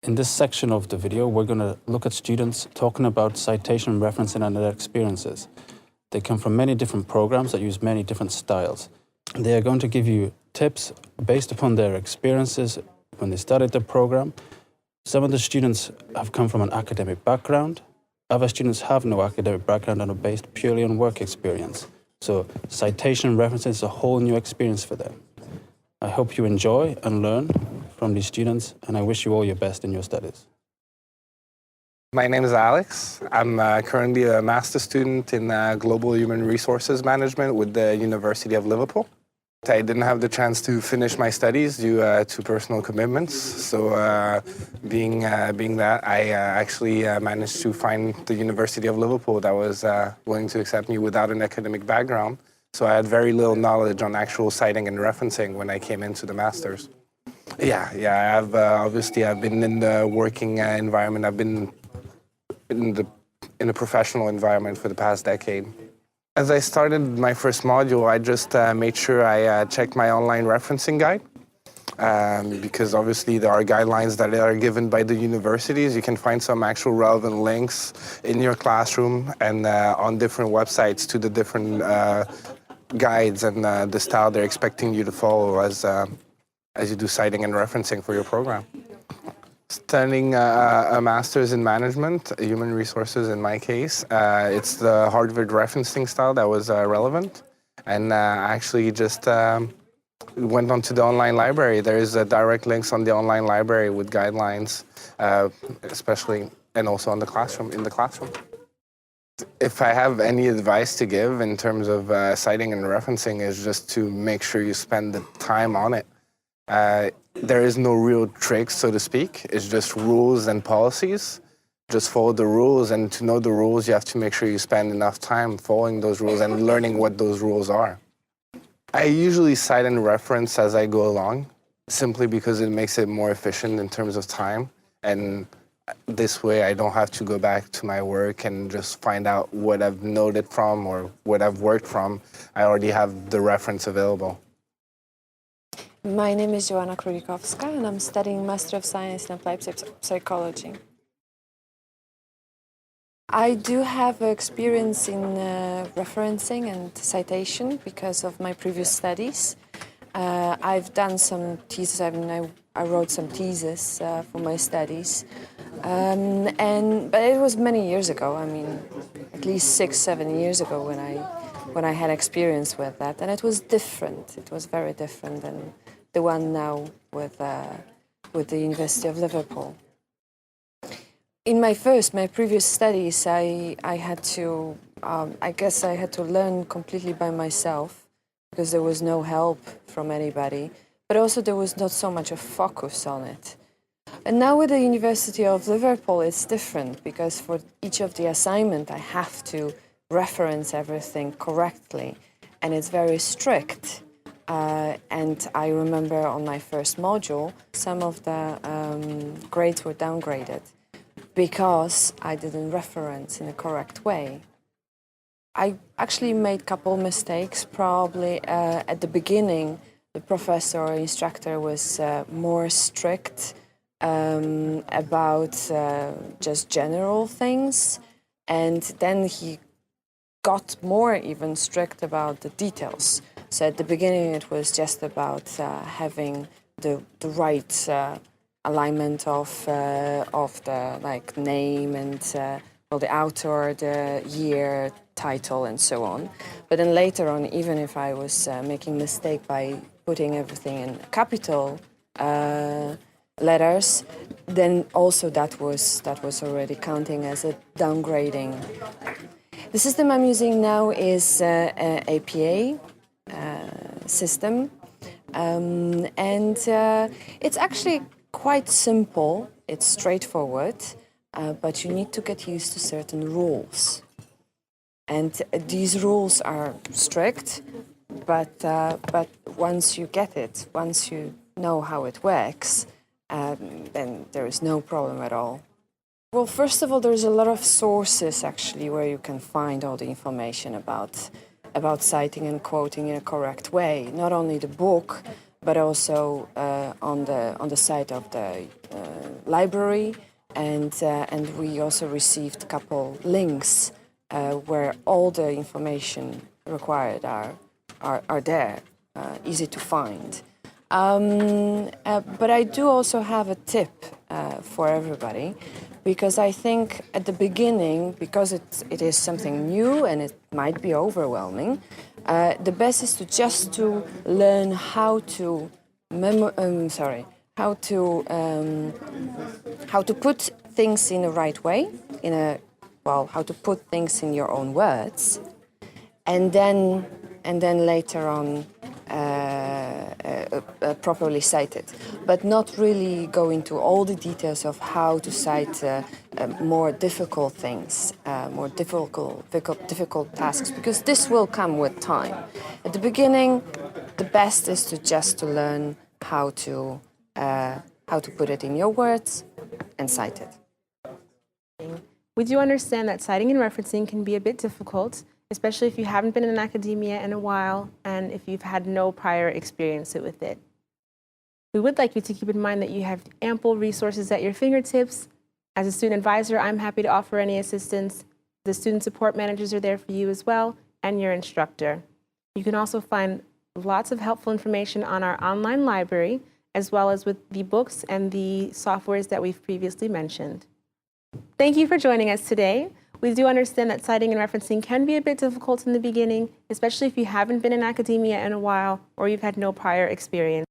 In this section of the video, we're going to look at students talking about citation, referencing, and their experiences. They come from many different programs that use many different styles. They are going to give you tips based upon their experiences when they started the program. Some of the students have come from an academic background. Other students have no academic background and are based purely on work experience. So citation referencing is a whole new experience for them. I hope you enjoy and learn from these students, and I wish you all your best in your studies. My name is Alex. I'm currently a master's student in Global Human Resources Management with the University of Liverpool. I didn't have the chance to finish my studies due to personal commitments. So being that, I actually managed to find the University of Liverpool that was willing to accept me without an academic background. So I had very little knowledge on actual citing and referencing when I came into the master's. Yeah, I have obviously I've been in the working environment. I've been in a professional environment for the past decade. As I started my first module, I just made sure I checked my online referencing guide because obviously there are guidelines that are given by the universities. You can find some actual relevant links in your classroom and on different websites to the different guides and the style they're expecting you to follow as you do citing and referencing for your program. Studying a master's in management, human resources in my case, it's the Harvard referencing style that was relevant. And I actually just went onto the online library. There's direct links on the online library with guidelines, especially, and also in the classroom. If I have any advice to give in terms of citing and referencing, is just to make sure you spend the time on it. There is no real tricks, so to speak. It's just rules and policies. Just follow the rules, and to know the rules, you have to make sure you spend enough time following those rules and learning what those rules are. I usually cite and reference as I go along, simply because it makes it more efficient in terms of time. And this way, I don't have to go back to my work and just find out what I've noted from or what I've worked from. I already have the reference available. My name is Joanna Krulikowska, and I'm studying Master of Science in Applied Psychology. I do have experience in referencing and citation because of my previous studies. I've done some theses. I wrote some theses for my studies, but it was many years ago. I mean, at least 6-7 years ago when I had experience with that, and it was different. It was very different than the one now with the University of Liverpool. In my previous studies, I had to, I guess I had to learn completely by myself because there was no help from anybody, but also there was not so much a focus on it. And now with the University of Liverpool, it's different because for each of the assignment, I have to reference everything correctly, and it's very strict. And I remember on my first module, some of the grades were downgraded because I didn't reference in the correct way. I actually made a couple mistakes. Probably at the beginning, the professor or instructor was more strict about just general things, and then he got more even strict about the details. So at the beginning, it was just about having the right alignment of the name and the author, the year, title, and so on. But then later on, even if I was making mistake by putting everything in capital letters, then also that was already counting as a downgrading. The system I'm using now is APA system, and it's actually quite simple. It's straightforward, but you need to get used to certain rules. And these rules are strict, but once you get it, once you know how it works, then there is no problem at all. Well, first of all, there's a lot of sources actually where you can find all the information about citing and quoting in a correct way. Not only the book, but also on the site of the library, and we also received a couple links where all the information required are there, easy to find. But I do also have a tip for everybody, because I think at the beginning, because it is something new and it might be overwhelming, the best is to just to learn how to how to put things in the right way, how to put things in your own words, and then later on properly cite it, but not really go into all the details of how to cite more difficult things, more difficult tasks, because this will come with time. At the beginning, the best is to just to learn how to put it in your words and cite it. We do understand that citing and referencing can be a bit difficult, especially if you haven't been in academia in a while and if you've had no prior experience with it. We would like you to keep in mind that you have ample resources at your fingertips. As a student advisor, I'm happy to offer any assistance. The student support managers are there for you as well, and your instructor. You can also find lots of helpful information on our online library, as well as with the books and the softwares that we've previously mentioned. Thank you for joining us today. We do understand that citing and referencing can be a bit difficult in the beginning, especially if you haven't been in academia in a while or you've had no prior experience.